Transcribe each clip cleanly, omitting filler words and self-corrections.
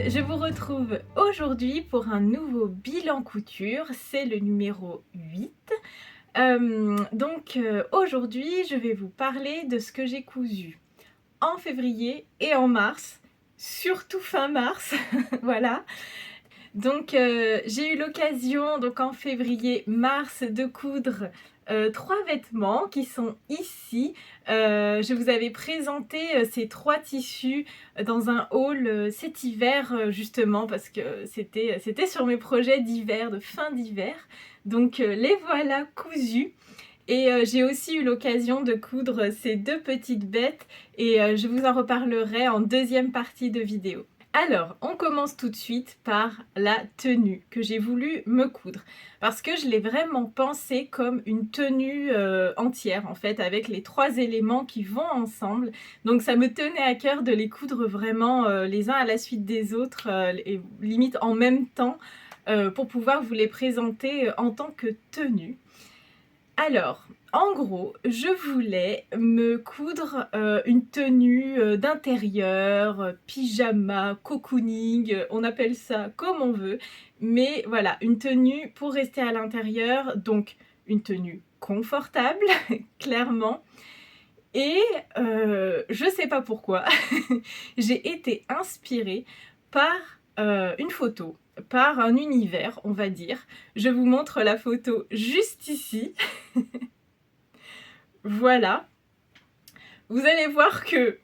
je vous retrouve aujourd'hui pour un nouveau bilan couture, c'est le numéro 8. Aujourd'hui, je vais vous parler de ce que j'ai cousu en février et en mars, surtout fin mars, voilà. J'ai eu l'occasion en février-mars de coudre 3 vêtements qui sont ici. Je vous avais présenté ces 3 tissus dans un haul cet hiver justement parce que c'était sur mes projets d'hiver, de fin d'hiver. Les voilà cousus. Et j'ai aussi eu l'occasion de coudre ces 2 petites bêtes et je vous en reparlerai en deuxième partie de vidéo. Alors, on commence tout de suite par la tenue que j'ai voulu me coudre. Parce que je l'ai vraiment pensée comme une tenue entière, en fait, avec les 3 éléments qui vont ensemble. Donc ça me tenait à cœur de les coudre vraiment les uns à la suite des autres, et limite en même temps, pour pouvoir vous les présenter en tant que tenue. Alors, en gros, je voulais me coudre une tenue d'intérieur, pyjama, cocooning, on appelle ça comme on veut. Mais voilà, une tenue pour rester à l'intérieur, donc une tenue confortable, clairement. Et je sais pas pourquoi, j'ai été inspirée par une photo, par un univers, on va dire. Je vous montre la photo juste ici. Voilà. Vous allez voir que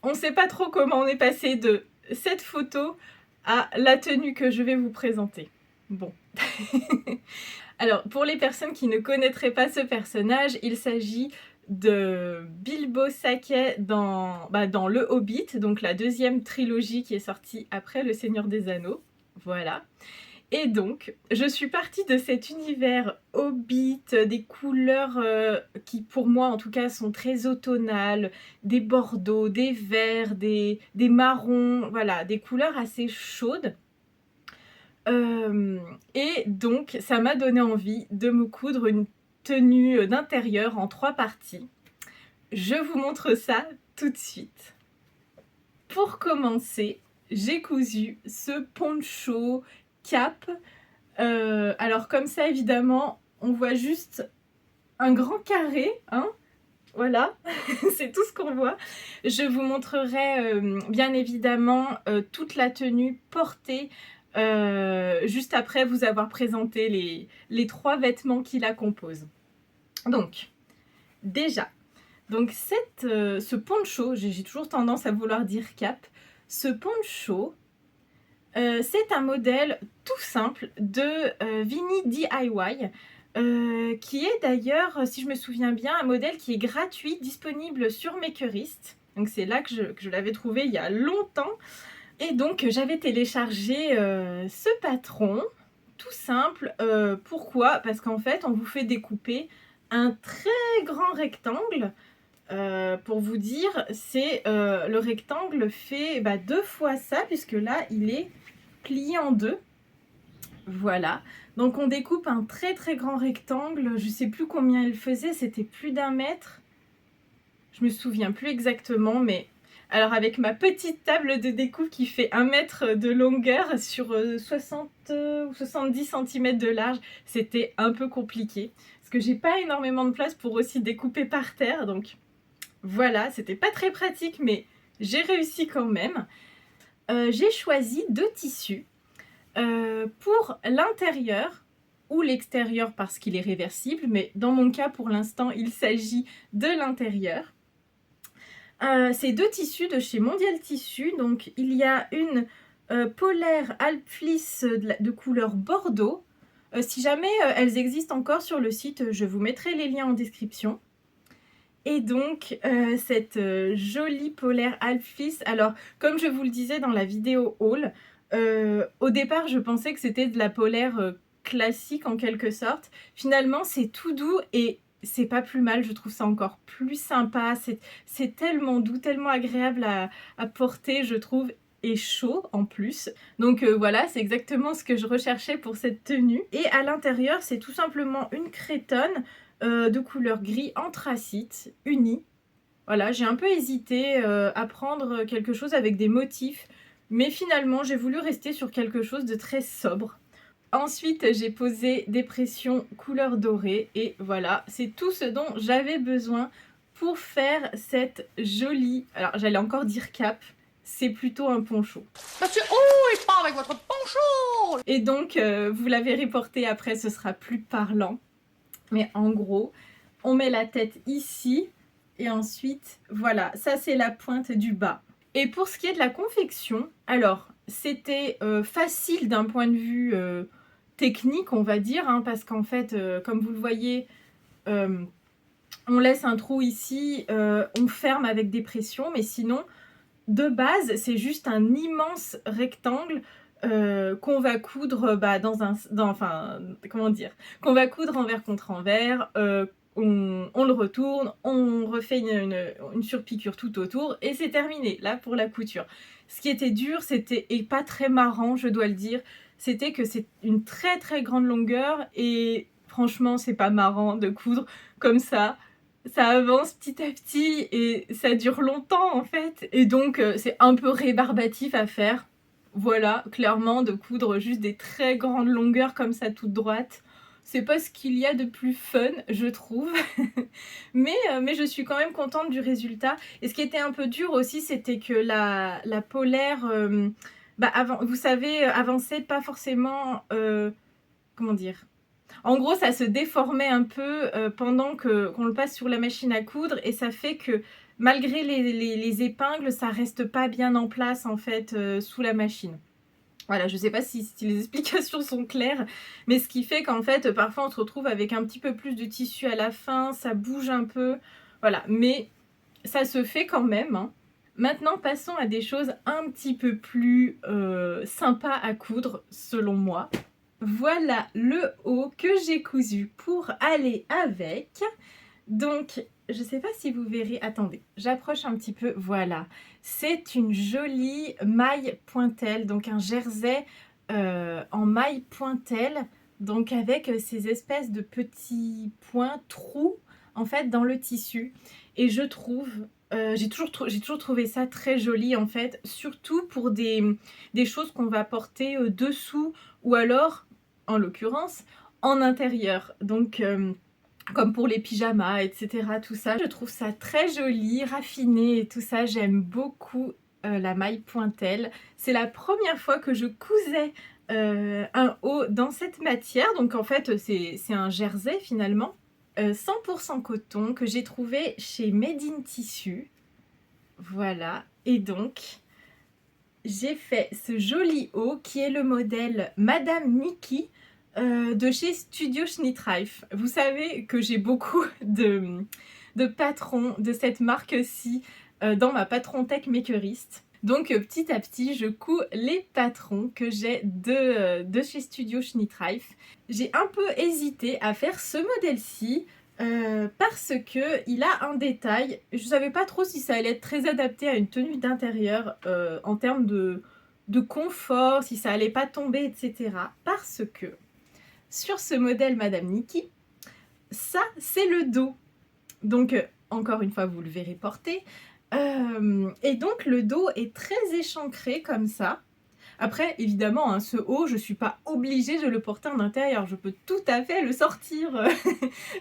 on ne sait pas trop comment on est passé de cette photo à la tenue que je vais vous présenter. Bon. Alors, pour les personnes qui ne connaîtraient pas ce personnage, il s'agit de Bilbo Sacket dans Le Hobbit, donc la deuxième trilogie qui est sortie après Le Seigneur des Anneaux. Voilà. Et donc, je suis partie de cet univers Hobbit, des couleurs qui, pour moi en tout cas, sont très automnales, des bordeaux, des verts, des marrons, voilà, des couleurs assez chaudes. Et donc, ça m'a donné envie de me coudre une tenue d'intérieur en 3 parties. Je vous montre ça tout de suite. Pour commencer, j'ai cousu ce poncho cap. Alors comme ça, évidemment, on voit juste un grand carré, hein, voilà, c'est tout ce qu'on voit. Je vous montrerai bien évidemment toute la tenue portée juste après vous avoir présenté les 3 vêtements qui la composent. Donc, déjà, ce poncho, j'ai toujours tendance à vouloir dire cap, ce poncho, c'est un modèle tout simple de Vini DIY, qui est d'ailleurs, si je me souviens bien, un modèle qui est gratuit, disponible sur Makerist. Donc c'est là que je l'avais trouvé il y a longtemps. Et donc j'avais téléchargé ce patron, tout simple. Pourquoi? Parce qu'en fait, on vous fait découper un très grand rectangle. Pour vous dire, le rectangle fait 2 fois ça, puisque là, il est plié en 2. Voilà. Donc on découpe un très très grand rectangle. Je sais plus combien il faisait, c'était plus d'1 mètre. Je me souviens plus exactement, mais alors avec ma petite table de découpe qui fait 1 mètre de longueur sur 60 ou 70 cm de large, c'était un peu compliqué. Parce que j'ai pas énormément de place pour aussi découper par terre, donc voilà, c'était pas très pratique, mais j'ai réussi quand même. J'ai choisi 2 tissus. Pour l'intérieur ou l'extérieur parce qu'il est réversible, mais dans mon cas pour l'instant il s'agit de l'intérieur. Ces 2 tissus de chez Mondial Tissu, donc il y a une polaire Alp Fleece de couleur bordeaux. Si jamais elles existent encore sur le site, je vous mettrai les liens en description. Et donc cette jolie polaire Alp Fleece, alors comme je vous le disais dans la vidéo haul, au départ je pensais que c'était de la polaire classique en quelque sorte. Finalement c'est tout doux et c'est pas plus mal, je trouve ça encore plus sympa. C'est tellement doux, tellement agréable à porter je trouve, et chaud en plus. Donc voilà, c'est exactement ce que je recherchais pour cette tenue. Et à l'intérieur c'est tout simplement une cretonne de couleur gris anthracite unie. Voilà, j'ai un peu hésité à prendre quelque chose avec des motifs. Mais finalement, j'ai voulu rester sur quelque chose de très sobre. Ensuite, j'ai posé des pressions couleur dorée et voilà, c'est tout ce dont j'avais besoin pour faire cette jolie, alors j'allais encore dire cape, c'est plutôt un poncho. Monsieur, oh, il part avec votre poncho! Et donc, vous la verrez porter après, ce sera plus parlant. Mais en gros, on met la tête ici et ensuite, voilà, ça c'est la pointe du bas. Et pour ce qui est de la confection, alors, c'était facile d'un point de vue technique, on va dire, hein, parce qu'en fait, comme vous le voyez, on laisse un trou ici, on ferme avec des pressions, mais sinon, de base, c'est juste un immense rectangle qu'on va coudre comment dire, qu'on va coudre envers contre envers, on le retourne, on refait une surpiqûre tout autour et c'est terminé, là, pour la couture. Ce qui était dur, et pas très marrant, je dois le dire, c'était que c'est une très très grande longueur et franchement, c'est pas marrant de coudre comme ça. Ça avance petit à petit et ça dure longtemps en fait. Et donc c'est un peu rébarbatif à faire. Voilà, clairement, de coudre juste des très grandes longueurs comme ça toute droite. C'est pas ce qu'il y a de plus fun, je trouve. mais je suis quand même contente du résultat. Et ce qui était un peu dur aussi, c'était que la polaire, vous savez, avançait pas forcément... comment dire, en gros, ça se déformait un peu pendant qu'on le passe sur la machine à coudre et ça fait que malgré les épingles, ça reste pas bien en place en fait sous la machine. Voilà, je sais pas si les explications sont claires, mais ce qui fait qu'en fait, parfois on se retrouve avec un petit peu plus de tissu à la fin, ça bouge un peu, voilà, mais ça se fait quand même, hein. Maintenant, passons à des choses un petit peu plus sympas à coudre, selon moi. Voilà le haut que j'ai cousu pour aller avec. Donc, je ne sais pas si vous verrez. Attendez, j'approche un petit peu. Voilà. C'est une jolie maille pointelle, donc un jersey en maille pointelle, donc avec ces espèces de petits points trous en fait dans le tissu. Et je trouve, j'ai toujours trouvé ça très joli en fait, surtout pour des choses qu'on va porter dessous ou alors en l'occurrence en intérieur, donc comme pour les pyjamas, etc. Tout ça, je trouve ça très joli, raffiné et tout ça. J'aime beaucoup la maille pointelle. C'est la première fois que je cousais un haut dans cette matière. Donc en fait, c'est un jersey finalement. 100% coton que j'ai trouvé chez Made in Tissu. Voilà. Et donc, j'ai fait ce joli haut qui est le modèle Madame Nikki de chez Studio Schnittreif. Vous savez que j'ai beaucoup de patrons de cette marque-ci dans ma patron tech makeriste. Donc petit à petit, je couds les patrons que j'ai de chez Studio Schnittreif. J'ai un peu hésité à faire ce modèle-ci parce que il a un détail. Je ne savais pas trop si ça allait être très adapté à une tenue d'intérieur en termes de confort, si ça allait pas tomber, etc. Parce que sur ce modèle Madame Nikki, ça c'est le dos. Donc encore une fois, vous le verrez porter. Et donc le dos est très échancré comme ça. Après, évidemment, hein, ce haut, je ne suis pas obligée de le porter en intérieur. Je peux tout à fait le sortir,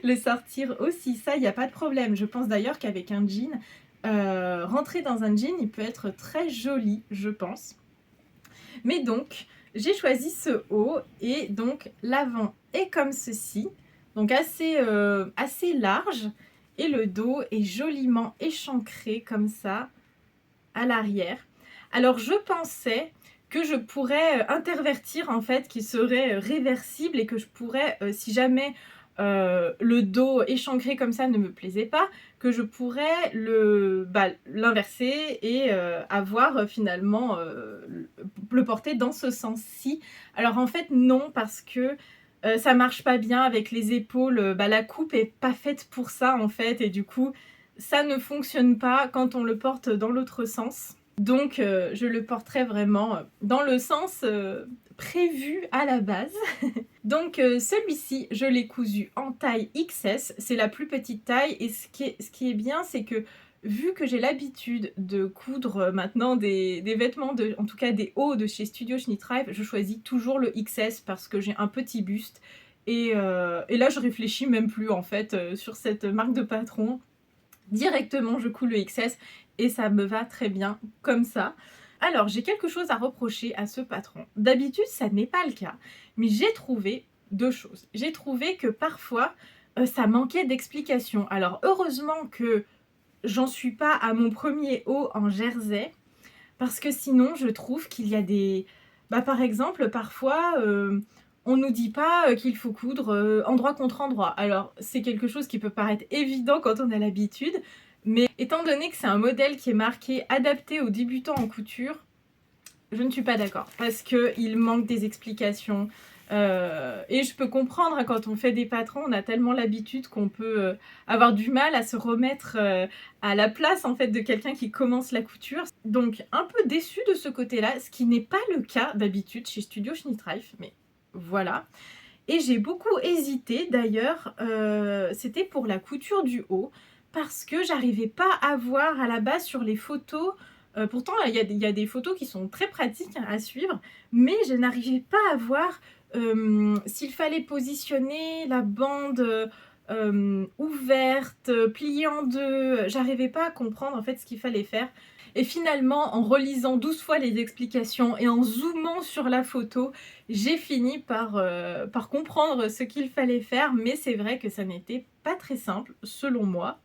le sortir aussi. Ça, il n'y a pas de problème. Je pense d'ailleurs qu'avec un jean, rentrer dans un jean, il peut être très joli, je pense. Mais donc, j'ai choisi ce haut et donc l'avant est comme ceci. Donc assez large. Et le dos est joliment échancré comme ça à l'arrière. Alors, je pensais que je pourrais intervertir en fait, qui serait réversible et que je pourrais, si jamais le dos échancré comme ça ne me plaisait pas, que je pourrais l'inverser et avoir finalement le porter dans ce sens-ci. Alors en fait non, parce que ça marche pas bien avec les épaules, la coupe est pas faite pour ça en fait et du coup ça ne fonctionne pas quand on le porte dans l'autre sens. Donc je le porterai vraiment dans le sens prévu à la base. Donc celui-ci, je l'ai cousu en taille XS, c'est la plus petite taille et ce qui est bien, c'est que vu que j'ai l'habitude de coudre maintenant des vêtements, en tout cas des hauts de chez Studio Schnittreif, je choisis toujours le XS parce que j'ai un petit buste. Et là, je réfléchis même plus en fait sur cette marque de patron. Directement, je couds le XS et ça me va très bien comme ça. Alors, j'ai quelque chose à reprocher à ce patron. D'habitude, ça n'est pas le cas, mais j'ai trouvé deux choses. J'ai trouvé que parfois, ça manquait d'explication. Alors, heureusement que j'en suis pas à mon premier haut en jersey, parce que sinon, je trouve qu'il y a des... Bah, par exemple, parfois, on nous dit pas qu'il faut coudre endroit contre endroit. Alors, c'est quelque chose qui peut paraître évident quand on a l'habitude, mais étant donné que c'est un modèle qui est marqué adapté aux débutants en couture, je ne suis pas d'accord parce qu'il manque des explications. Et je peux comprendre, hein, quand on fait des patrons, on a tellement l'habitude qu'on peut avoir du mal à se remettre à la place en fait de quelqu'un qui commence la couture. Donc un peu déçue de ce côté-là, ce qui n'est pas le cas d'habitude chez Studio Schnittreif, mais voilà. Et j'ai beaucoup hésité d'ailleurs, c'était pour la couture du haut, parce que j'arrivais pas à voir à la base sur les photos. Pourtant, il y a des photos qui sont très pratiques à suivre, mais je n'arrivais pas à voir s'il fallait positionner la bande ouverte, pliée en deux. J'arrivais pas à comprendre en fait ce qu'il fallait faire. Et finalement, en relisant 12 fois les explications et en zoomant sur la photo, j'ai fini par comprendre ce qu'il fallait faire, mais c'est vrai que ça n'était pas très simple, selon moi.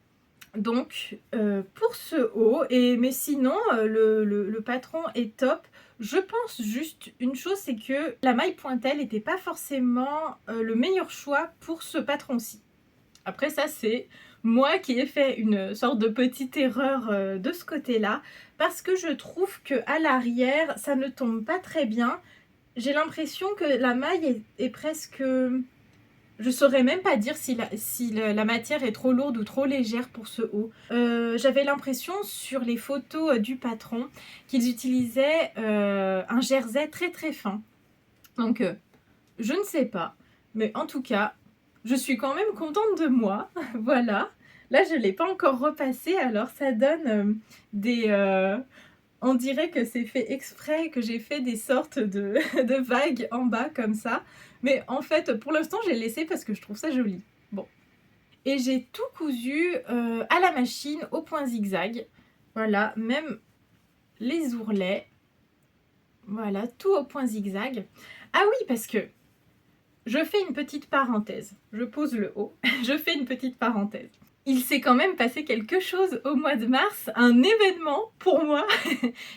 Donc, pour ce haut, mais sinon, le patron est top. Je pense juste une chose, c'est que la maille pointelle n'était pas forcément le meilleur choix pour ce patron-ci. Après ça, c'est moi qui ai fait une sorte de petite erreur de ce côté-là, parce que je trouve qu'à l'arrière, ça ne tombe pas très bien. J'ai l'impression que la maille est presque... Je saurais même pas dire si la matière est trop lourde ou trop légère pour ce haut. J'avais l'impression sur les photos du patron qu'ils utilisaient un jersey très très fin. Donc je ne sais pas, mais en tout cas, je suis quand même contente de moi. Voilà. Là, je ne l'ai pas encore repassé, alors ça donne on dirait que c'est fait exprès, que j'ai fait des sortes de vagues en bas comme ça. Mais en fait, pour l'instant, j'ai laissé parce que je trouve ça joli. Bon. Et j'ai tout cousu à la machine au point zigzag. Voilà, même les ourlets. Voilà, tout au point zigzag. Ah oui, parce que je fais une petite parenthèse. Je pose le haut. Je fais une petite parenthèse. Il s'est quand même passé quelque chose au mois de mars, un événement pour moi.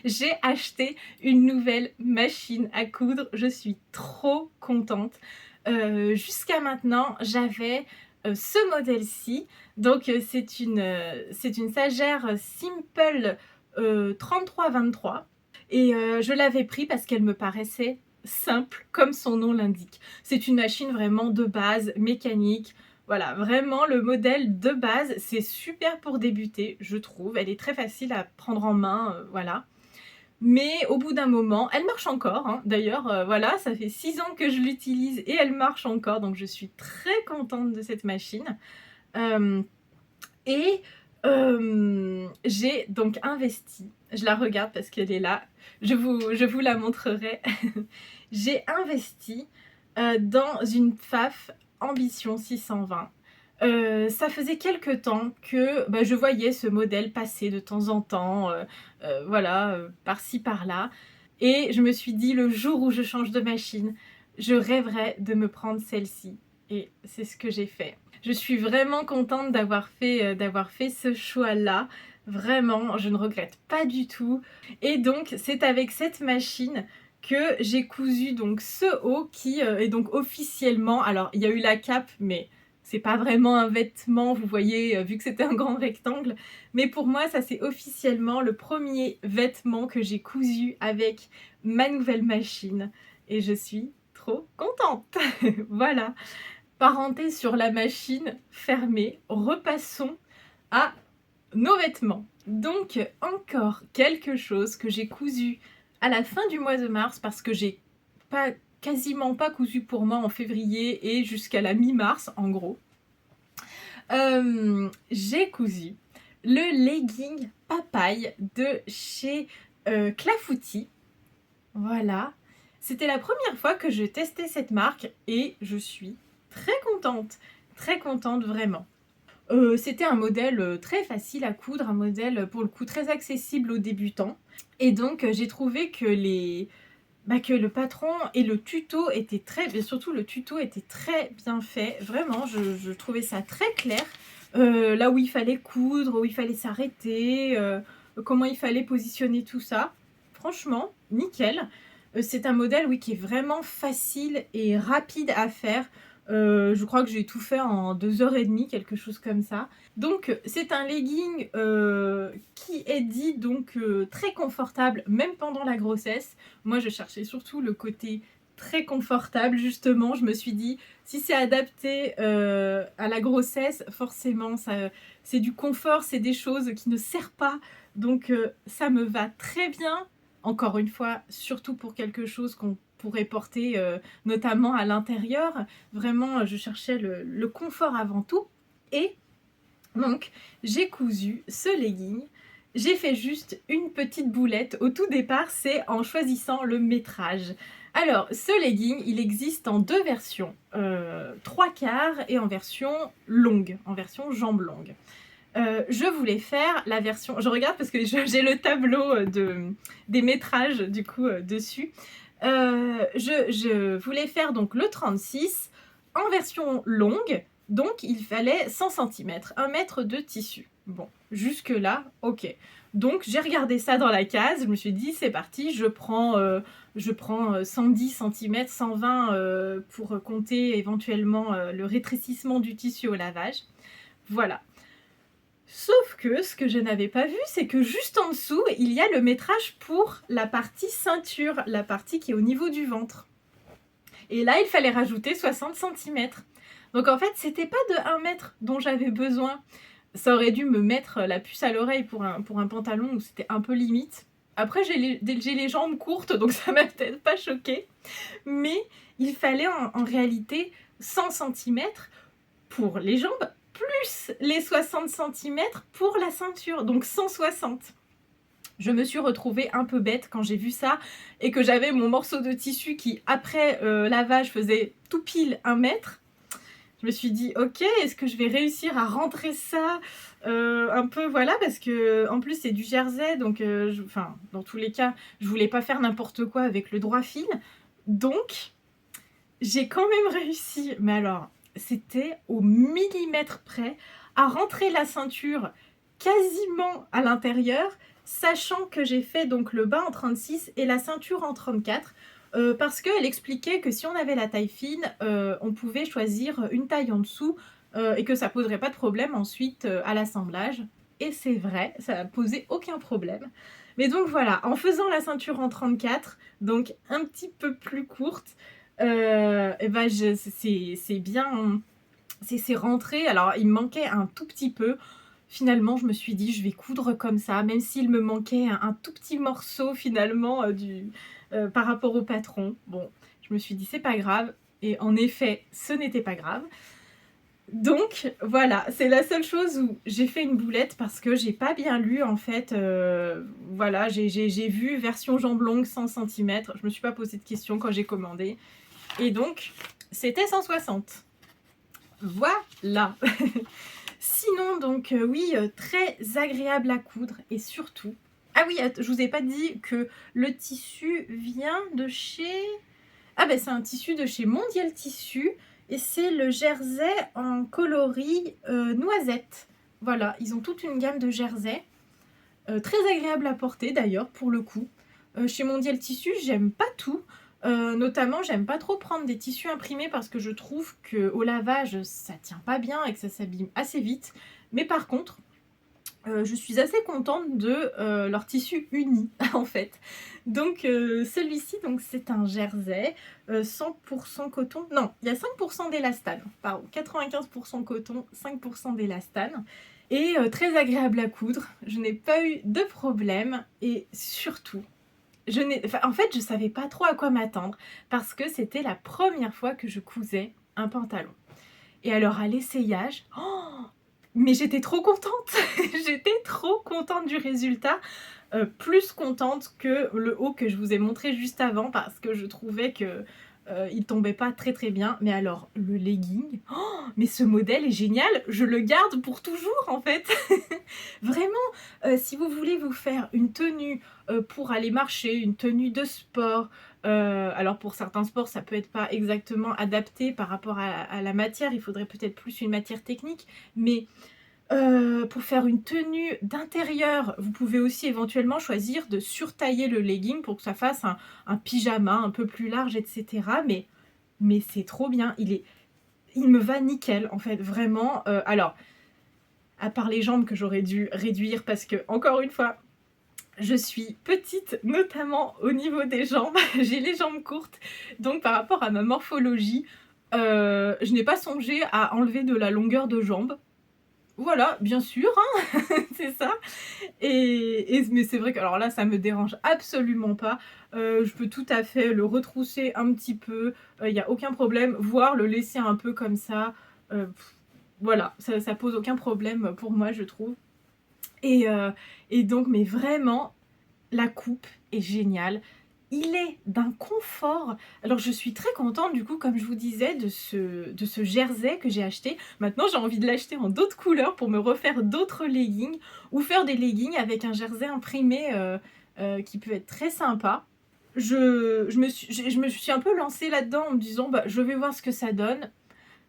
J'ai acheté une nouvelle machine à coudre. Je suis trop contente. Jusqu'à maintenant, j'avais ce modèle-ci. Donc, c'est une Sagère Simple 3323. Et je l'avais pris parce qu'elle me paraissait simple, comme son nom l'indique. C'est une machine vraiment de base, mécanique. Voilà, vraiment le modèle de base, c'est super pour débuter, je trouve. Elle est très facile à prendre en main, voilà. Mais au bout d'un moment, elle marche encore, hein. D'ailleurs, voilà, ça fait 6 ans que je l'utilise et elle marche encore, donc je suis très contente de cette machine. J'ai donc investi, je la regarde parce qu'elle est là, je vous la montrerai. J'ai investi dans une Pfaff Ambition 620. Ça faisait quelque temps que je voyais ce modèle passer de temps en temps, voilà, par-ci par-là. Et je me suis dit, le jour où je change de machine, je rêverais de me prendre celle-ci. Et c'est ce que j'ai fait. Je suis vraiment contente d'avoir fait ce choix-là. Vraiment, je ne regrette pas du tout. Et donc, c'est avec cette machine que j'ai cousu donc ce haut qui est donc officiellement... Alors, il y a eu la cape, mais c'est pas vraiment un vêtement, vous voyez, vu que c'était un grand rectangle. Mais pour moi, ça c'est officiellement le premier vêtement que j'ai cousu avec ma nouvelle machine. Et je suis trop contente. Voilà. Parenthèse sur la machine fermée. Repassons à nos vêtements. Donc, encore quelque chose que j'ai cousu à la fin du mois de mars parce que j'ai quasiment pas cousu pour moi en février et jusqu'à la mi-mars en gros. J'ai cousu le legging papaye de chez Clafoutis. Voilà. C'était la première fois que je testais cette marque et je suis très contente vraiment. C'était un modèle très facile à coudre, un modèle pour le coup très accessible aux débutants. Et donc j'ai trouvé que que le patron et le tuto étaient et surtout le tuto était très bien fait. Vraiment, je trouvais ça très clair. Là où il fallait coudre, où il fallait s'arrêter, comment il fallait positionner tout ça. Franchement, nickel. C'est un modèle, oui, qui est vraiment facile et rapide à faire. Je crois que j'ai tout fait en 2h30, quelque chose comme ça. Donc c'est un legging qui est dit donc très confortable, même pendant la grossesse. Moi je cherchais surtout le côté très confortable justement. Je me suis dit, si c'est adapté à la grossesse, forcément c'est du confort, c'est des choses qui ne servent pas. Donc ça me va très bien. Encore une fois, surtout pour quelque chose qu'on pourrait porter notamment à l'intérieur. Vraiment, je cherchais le confort avant tout. Et donc, j'ai cousu ce legging. J'ai fait juste une petite boulette. Au tout départ, c'est en choisissant le métrage. Alors, ce legging, il existe en 2 versions. 3/4 et en version longue, en version jambe longue. Je voulais faire la version... Je regarde parce que j'ai le tableau des métrages du coup dessus. Je voulais faire donc le 36 en version longue. Donc il fallait 100 cm, 1 mètre de tissu. Bon, jusque là, ok. Donc j'ai regardé ça dans la case, je me suis dit c'est parti, je prends 110 cm, 120 pour compter éventuellement le rétrécissement du tissu au lavage. Voilà. Sauf que ce que je n'avais pas vu, c'est que juste en dessous, il y a le métrage pour la partie ceinture, la partie qui est au niveau du ventre. Et là, il fallait rajouter 60 cm. Donc en fait, c'était pas de 1 mètre dont j'avais besoin. Ça aurait dû me mettre la puce à l'oreille pour un pantalon où c'était un peu limite. Après, j'ai les jambes courtes, donc ça m'a peut-être pas choquée. Mais il fallait en réalité 100 cm pour les jambes, plus les 60 cm pour la ceinture, donc 160. Je me suis retrouvée un peu bête quand j'ai vu ça et que j'avais mon morceau de tissu qui, après lavage, faisait tout pile 1 mètre. Je me suis dit, ok, est-ce que je vais réussir à rentrer ça un peu, voilà, parce que en plus c'est du jersey, donc dans tous les cas, je voulais pas faire n'importe quoi avec le droit fil. Donc, j'ai quand même réussi, mais alors, c'était au millimètre près, à rentrer la ceinture quasiment à l'intérieur, sachant que j'ai fait donc le bas en 36 et la ceinture en 34, parce qu'elle expliquait que si on avait la taille fine, on pouvait choisir une taille en dessous et que ça poserait pas de problème ensuite à l'assemblage. Et c'est vrai, ça n'a posé aucun problème. Mais donc voilà, en faisant la ceinture en 34, donc un petit peu plus courte, et ben c'est bien, c'est rentré. Alors il me manquait un tout petit peu. Finalement, je me suis dit, je vais coudre comme ça, même s'il me manquait un tout petit morceau finalement par rapport au patron. Bon, je me suis dit, c'est pas grave. Et en effet, ce n'était pas grave. Donc voilà, c'est la seule chose où j'ai fait une boulette parce que j'ai pas bien lu en fait. Voilà, j'ai vu version jambe longue 100 cm. Je me suis pas posé de questions quand j'ai commandé. Et donc, c'était 160. Voilà. Sinon, donc, oui, très agréable à coudre et surtout... Ah oui, je vous ai pas dit que le tissu vient de chez... Ah ben, c'est un tissu de chez Mondial Tissu et c'est le jersey en coloris noisette. Voilà, ils ont toute une gamme de jerseys. Très agréable à porter d'ailleurs, pour le coup. Chez Mondial Tissu, j'aime pas tout. Notamment, j'aime pas trop prendre des tissus imprimés parce que je trouve qu'au lavage, ça tient pas bien et que ça s'abîme assez vite. Mais par contre, je suis assez contente de leur tissu uni, en fait. Donc, celui-ci, donc, c'est un jersey 100% coton. Non, il y a 5% d'élastane. Pardon, 95% coton, 5% d'élastane. Et très agréable à coudre. Je n'ai pas eu de problème. Et surtout, en fait, je savais pas trop à quoi m'attendre parce que c'était la première fois que je cousais un pantalon. Et alors, à l'essayage, oh, Mais j'étais trop contente, j'étais trop contente du résultat, plus contente que le haut que je vous ai montré juste avant parce que je trouvais que, il tombait pas très, très bien. Mais alors le legging, mais ce modèle est génial, je le garde pour toujours en fait. Vraiment, si vous voulez vous faire une tenue, pour aller marcher, une tenue de sport, alors pour certains sports ça peut être pas exactement adapté par rapport à la matière, il faudrait peut-être plus une matière technique, mais pour faire une tenue d'intérieur, vous pouvez aussi éventuellement choisir de surtailler le legging pour que ça fasse un pyjama un peu plus large et cetera, mais c'est trop bien, il me va nickel en fait, vraiment, alors à part les jambes que j'aurais dû réduire parce que encore une fois, je suis petite, notamment au niveau des jambes, j'ai les jambes courtes, donc par rapport à ma morphologie, je n'ai pas songé à enlever de la longueur de jambe. Voilà, bien sûr, hein, c'est ça. Mais c'est vrai que alors là, ça me dérange absolument pas. Je peux tout à fait le retrousser un petit peu, il y a aucun problème, voire le laisser un peu comme ça, heu, voilà, ça pose aucun problème pour moi, je trouve. Et heu et donc mais vraiment, la coupe est géniale. Il est d'un confort. Alors je suis très contente du coup, comme je vous disais, de ce jersey que j'ai acheté. Maintenant j'ai envie de l'acheter en d'autres couleurs pour me refaire d'autres leggings ou faire des leggings avec un jersey imprimé, qui peut être très sympa. Je me suis un peu lancée là-dedans en me disant: «Bah, je vais voir ce que ça donne».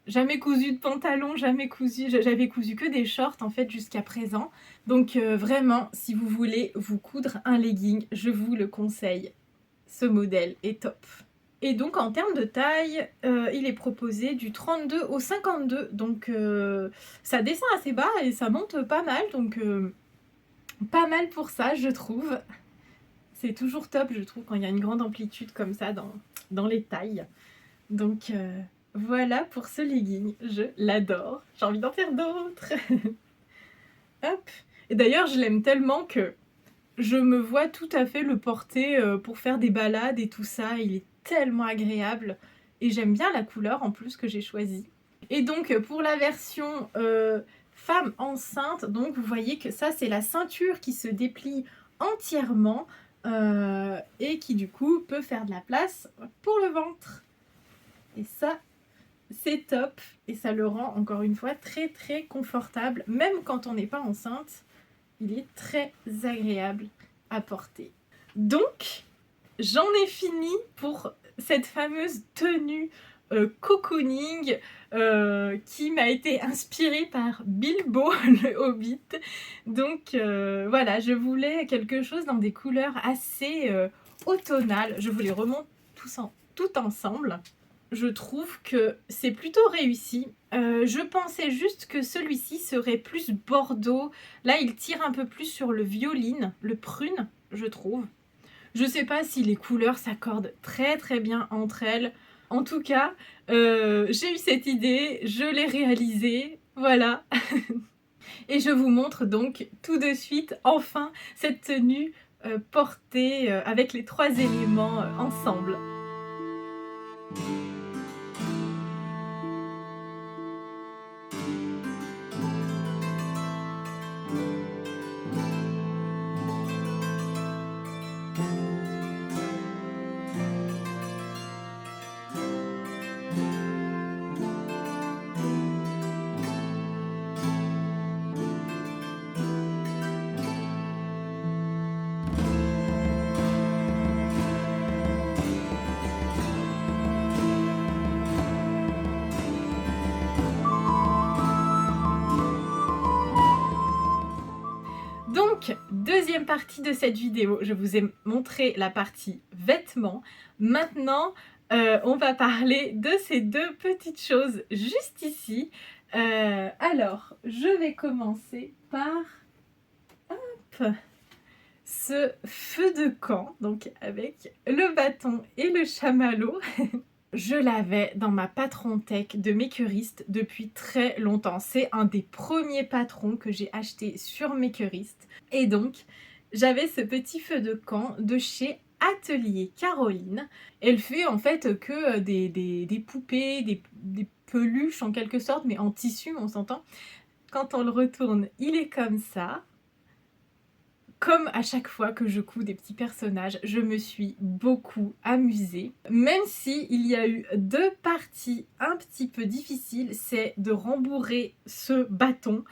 Jamais cousu de pantalon, jamais cousu j'avais cousu que des shorts en fait jusqu'à présent. Donc vraiment, si vous voulez vous coudre un legging, je vous le conseille. Ce modèle est top. Et donc en termes de taille, il est proposé du 32 au 52, donc ça descend assez bas et ça monte pas mal, donc pas mal pour ça je trouve. C'est toujours top je trouve quand il y a une grande amplitude comme ça dans les tailles. Donc voilà pour ce legging, je l'adore. J'ai envie d'en faire d'autres. Hop. Et d'ailleurs je l'aime tellement que je me vois tout à fait le porter, pour faire des balades et tout ça. Il est tellement agréable et j'aime bien la couleur en plus que j'ai choisie. Et donc pour la version, femme enceinte, donc vous voyez que ça c'est la ceinture qui se déplie entièrement, et qui du coup peut faire de la place pour le ventre. Et ça, c'est top et ça le rend encore une fois très très confortable, même quand on n'est pas enceinte. Il est très agréable à porter. Donc, j'en ai fini pour cette fameuse tenue cocooning qui m'a été inspirée par Bilbo le Hobbit. Donc voilà, je voulais quelque chose dans des couleurs assez automnales. Je vous les remonte tout ensemble. Je trouve que c'est plutôt réussi. Je pensais juste que celui-ci serait plus bordeaux. Là, il tire un peu plus sur le violine, le prune, je trouve. Je sais pas si les couleurs s'accordent très très bien entre elles. En tout cas, j'ai eu cette idée, je l'ai réalisée, voilà. Et je vous montre donc tout de suite, enfin, cette tenue portée avec les 3 éléments ensemble. Donc, deuxième partie de cette vidéo, je vous ai montré la partie vêtements. Maintenant, on va parler de ces 2 petites choses juste ici. Alors, je vais commencer par hop, ce feu de camp, donc avec le bâton et le chamallow. Je l'avais dans ma patron tech de Makerist depuis très longtemps. C'est un des premiers patrons que j'ai acheté sur Makerist. Et donc, j'avais ce petit feu de camp de chez Atelier Caroline. Elle fait en fait que des poupées, des peluches en quelque sorte, mais en tissu, on s'entend. quand on le retourne, il est comme ça. Comme à chaque fois que je couds des petits personnages, je me suis beaucoup amusée. Même si il y a eu 2 parties un petit peu difficiles, c'est de rembourrer ce bâton.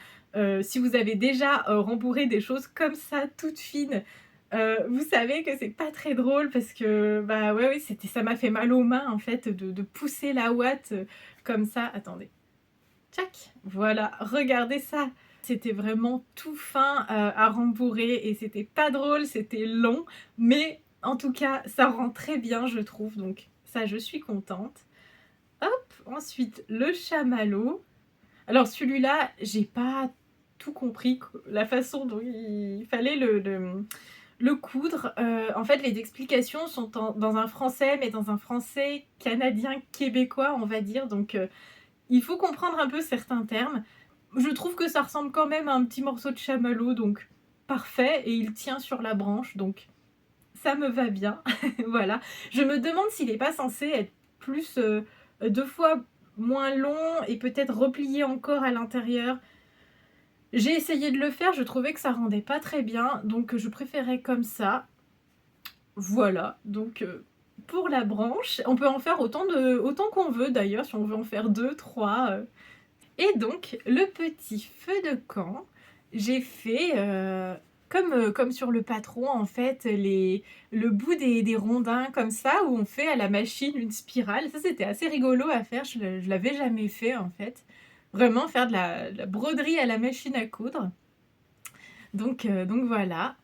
Si vous avez déjà rembourré des choses comme ça, toutes fines, vous savez que c'est pas très drôle parce que, bah ouais, oui, ça m'a fait mal aux mains en fait de pousser la ouate comme ça. Attendez. Tchac, voilà, regardez ça. C'était vraiment tout fin à rembourrer et c'était pas drôle, c'était long, mais en tout cas, ça rend très bien, je trouve, donc ça, je suis contente. Hop, ensuite, le chamallow. Alors celui-là, j'ai pas tout compris, la façon dont il fallait le coudre. En fait, les explications sont dans un français, mais dans un français canadien-québécois, on va dire, donc il faut comprendre un peu certains termes. Je trouve que ça ressemble quand même à un petit morceau de chamallow, donc parfait, et il tient sur la branche, donc ça me va bien. Voilà. Je me demande s'il n'est pas censé être plus 2 fois moins long et peut-être replié encore à l'intérieur. J'ai essayé de le faire, je trouvais que ça rendait pas très bien, donc je préférais comme ça. Voilà, donc pour la branche, on peut en faire autant qu'on veut d'ailleurs, si on veut en faire 2, 3. Et donc, le petit feu de camp, j'ai fait comme sur le patron, en fait, le bout des rondins comme ça, où on fait à la machine une spirale. Ça, c'était assez rigolo à faire, je l'avais jamais fait, en fait. Vraiment faire de la broderie à la machine à coudre. Donc voilà.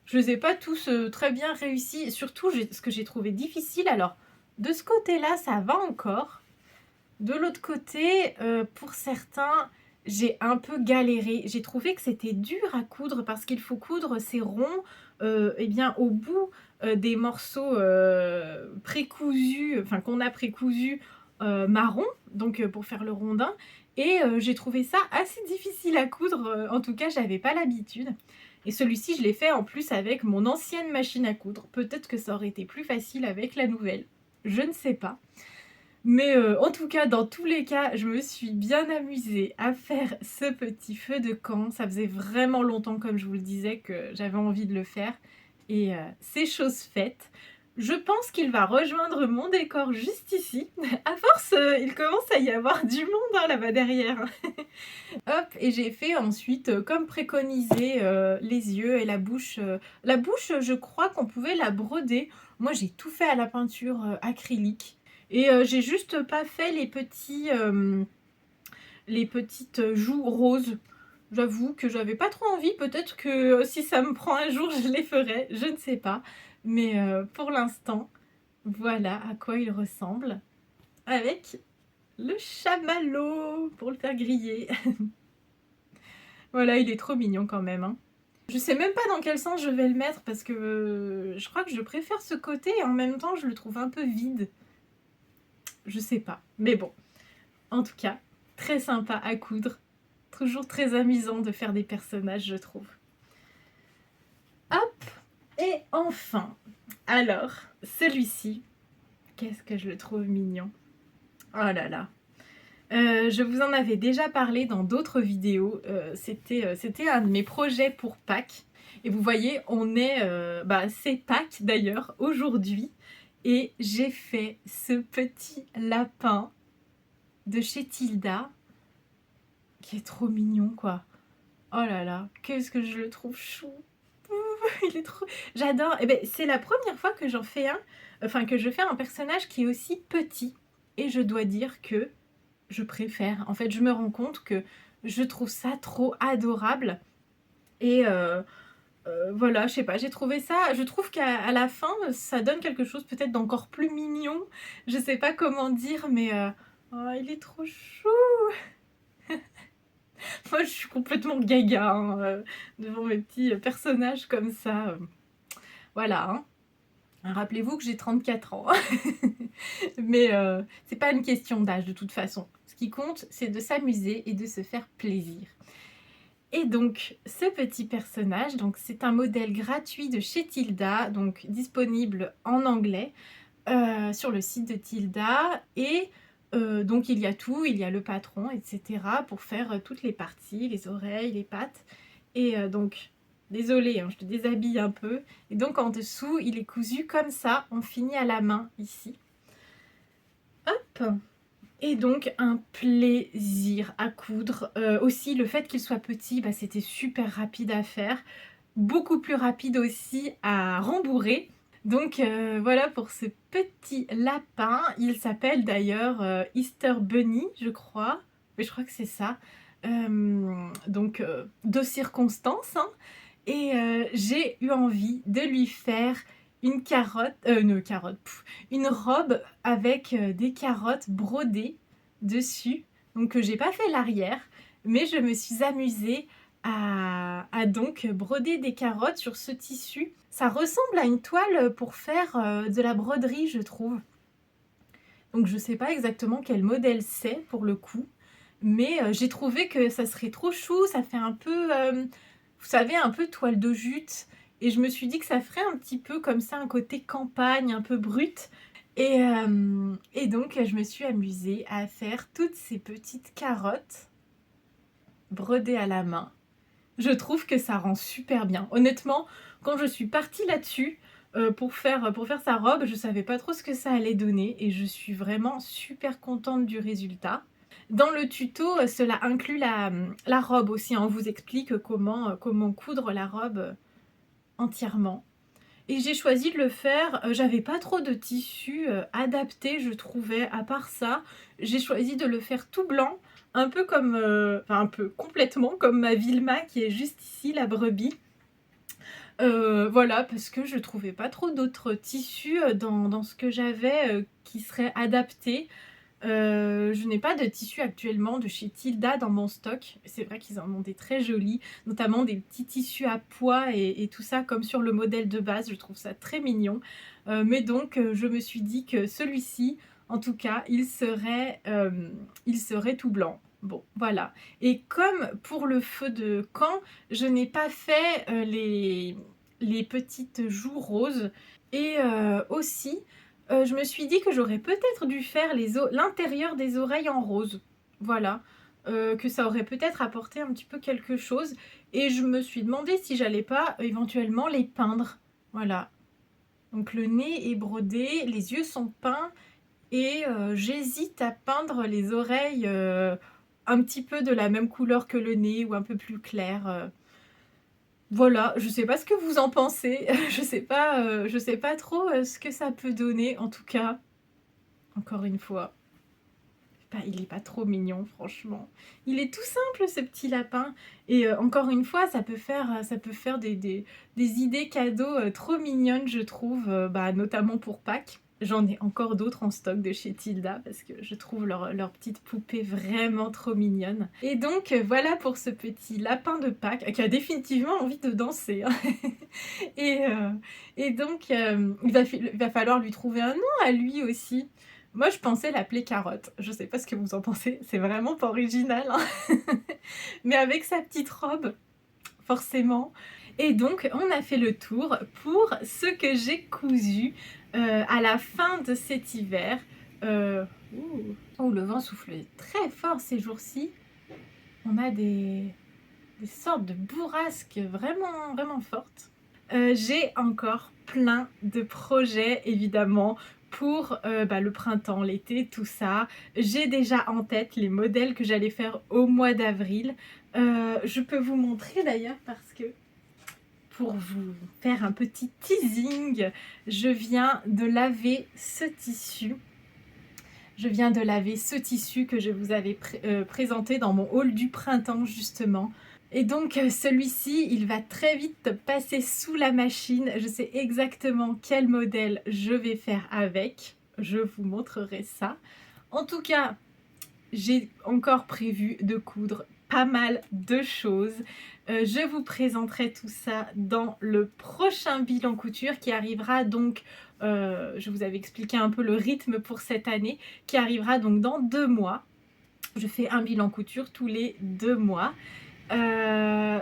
Je les ai pas tous très bien réussis. Surtout, ce que j'ai trouvé difficile, alors, de ce côté-là, ça va encore. De l'autre côté, pour certains, j'ai un peu galéré. J'ai trouvé que c'était dur à coudre parce qu'il faut coudre ces ronds eh bien, au bout des morceaux précousus, enfin qu'on a précousus marron, donc pour faire le rondin. Et j'ai trouvé ça assez difficile à coudre. En tout cas, j'avais pas l'habitude. Et celui-ci, je l'ai fait en plus avec mon ancienne machine à coudre. Peut-être que ça aurait été plus facile avec la nouvelle. Je ne sais pas. Mais en tout cas, dans tous les cas, je me suis bien amusée à faire ce petit feu de camp. Ça faisait vraiment longtemps, comme je vous le disais, que j'avais envie de le faire. Et c'est chose faite. Je pense qu'il va rejoindre mon décor juste ici. À force, il commence à y avoir du monde hein, là-bas derrière. Hop, et j'ai fait ensuite, comme préconisé, les yeux et la bouche. La bouche, je crois qu'on pouvait la broder. Moi, j'ai tout fait à la peinture acrylique. Et j'ai juste pas fait les petites joues roses. J'avoue que j'avais pas trop envie. Peut-être que si ça me prend un jour, je les ferai. Je ne sais pas. Mais pour l'instant, voilà à quoi il ressemble. Avec le chamallow pour le faire griller. Voilà, il est trop mignon quand même. Hein. Je sais même pas dans quel sens je vais le mettre parce que je crois que je préfère ce côté et en même temps je le trouve un peu vide. Je sais pas. Mais bon, en tout cas, très sympa à coudre. Toujours très amusant de faire des personnages, je trouve. Hop. Et enfin, alors, celui-ci, qu'est-ce que je le trouve mignon. Oh là là. Je vous en avais déjà parlé dans d'autres vidéos. C'était un de mes projets pour Pâques. Et vous voyez, c'est Pâques d'ailleurs, aujourd'hui. Et j'ai fait ce petit lapin de chez Tilda, qui est trop mignon, quoi. Oh là là, qu'est-ce que je le trouve chou. Il est trop... J'adore. Et ben, c'est la première fois que que je fais un personnage qui est aussi petit. Et je dois dire que je préfère. En fait, je me rends compte que je trouve ça trop adorable. Et voilà, je sais pas, j'ai trouvé ça... Je trouve qu'à la fin, ça donne quelque chose peut-être d'encore plus mignon. Je sais pas comment dire, mais... oh, il est trop chou. Moi, je suis complètement gaga hein, devant mes petits personnages comme ça. Voilà, hein. Rappelez-vous que j'ai 34 ans. Mais c'est pas une question d'âge de toute façon. Ce qui compte, c'est de s'amuser et de se faire plaisir. Et donc, ce petit personnage, donc c'est un modèle gratuit de chez Tilda, donc disponible en anglais sur le site de Tilda. Et Donc il y a tout, il y a le patron, etc. pour faire toutes les parties, les oreilles, les pattes. Et donc, désolée, hein, je te déshabille un peu. Et donc en dessous, il est cousu comme ça, on finit à la main ici. Hop! Et donc un plaisir à coudre. Aussi le fait qu'il soit petit, bah, c'était super rapide à faire. Beaucoup plus rapide aussi à rembourrer. Donc voilà pour ce petit lapin. Il s'appelle d'ailleurs Easter Bunny, je crois. Mais je crois que c'est ça. Donc de circonstances, hein. Et j'ai eu envie de lui faire une une robe avec des carottes brodées dessus. Donc j'ai pas fait l'arrière, mais je me suis amusée à donc broder des carottes sur ce tissu. Ça ressemble à une toile pour faire de la broderie, je trouve. Donc je sais pas exactement quel modèle c'est pour le coup, mais j'ai trouvé que ça serait trop chou, ça fait un peu, vous savez, un peu toile de jute. Et je me suis dit que ça ferait un petit peu comme ça, un côté campagne, un peu brut. Et donc je me suis amusée à faire toutes ces petites carottes brodées à la main. Je trouve que ça rend super bien. Honnêtement, quand je suis partie là-dessus pour faire sa robe, je savais pas trop ce que ça allait donner et je suis vraiment super contente du résultat. Dans le tuto, cela inclut la robe aussi, hein. On vous explique comment coudre la robe entièrement. Et j'ai choisi de le faire, j'avais pas trop de tissu adapté, je trouvais, à part ça. J'ai choisi de le faire tout blanc, un peu comme, enfin un peu, complètement comme ma Vilma qui est juste ici, la brebis. Voilà, parce que je trouvais pas trop d'autres tissus dans ce que j'avais qui seraient adaptés. Je n'ai pas de tissu actuellement de chez Tilda dans mon stock. C'est vrai qu'ils en ont des très jolis, notamment des petits tissus à pois et tout ça, comme sur le modèle de base. Je trouve ça très mignon. Mais donc, je me suis dit que celui-ci, en tout cas, il serait tout blanc. Bon, voilà. Et comme pour le feu de camp, je n'ai pas fait les petites joues roses. Et aussi, je me suis dit que j'aurais peut-être dû faire l'intérieur des oreilles en rose. Voilà. Que ça aurait peut-être apporté un petit peu quelque chose. Et je me suis demandé si j'allais pas éventuellement les peindre. Voilà. Donc le nez est brodé, les yeux sont peints. Et j'hésite à peindre les oreilles un petit peu de la même couleur que le nez ou un peu plus clair. Voilà, je sais pas ce que vous en pensez, je sais pas trop ce que ça peut donner. En tout cas, encore une fois, bah, il est pas trop mignon franchement. Il est tout simple ce petit lapin et encore une fois ça peut faire des idées cadeaux trop mignonnes je trouve, bah, notamment pour Pâques. J'en ai encore d'autres en stock de chez Tilda parce que je trouve leur petite poupée vraiment trop mignonne. Et donc voilà pour ce petit lapin de Pâques qui a définitivement envie de danser, hein. Et, donc il va falloir lui trouver un nom à lui aussi. Moi je pensais l'appeler Carotte, je sais pas ce que vous en pensez, c'est vraiment pas original, hein. Mais avec sa petite robe, forcément. Et donc on a fait le tour pour ce que j'ai cousu à la fin de cet hiver. Oh, le vent souffle très fort ces jours-ci. On a des sortes de bourrasques vraiment, vraiment fortes. J'ai encore plein de projets évidemment pour le printemps, l'été, tout ça. J'ai déjà en tête les modèles que j'allais faire au mois d'avril. Je peux vous montrer d'ailleurs parce que pour vous faire un petit teasing, je viens de laver ce tissu. Je viens de laver ce tissu que je vous avais présenté dans mon haul du printemps justement. Et donc celui-ci, il va très vite passer sous la machine. Je sais exactement quel modèle je vais faire avec. Je vous montrerai ça. En tout cas, j'ai encore prévu de coudre pas mal de choses. Je vous présenterai tout ça dans le prochain bilan couture qui arrivera donc, je vous avais expliqué un peu le rythme pour cette année, qui arrivera donc dans 2 mois. Je fais un bilan couture tous les 2 mois. Wow.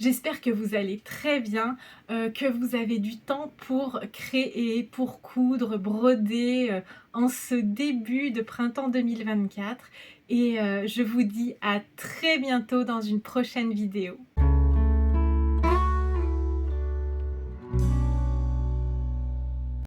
J'espère que vous allez très bien, que vous avez du temps pour créer, pour coudre, broder, en ce début de printemps 2024 et je vous dis à très bientôt dans une prochaine vidéo.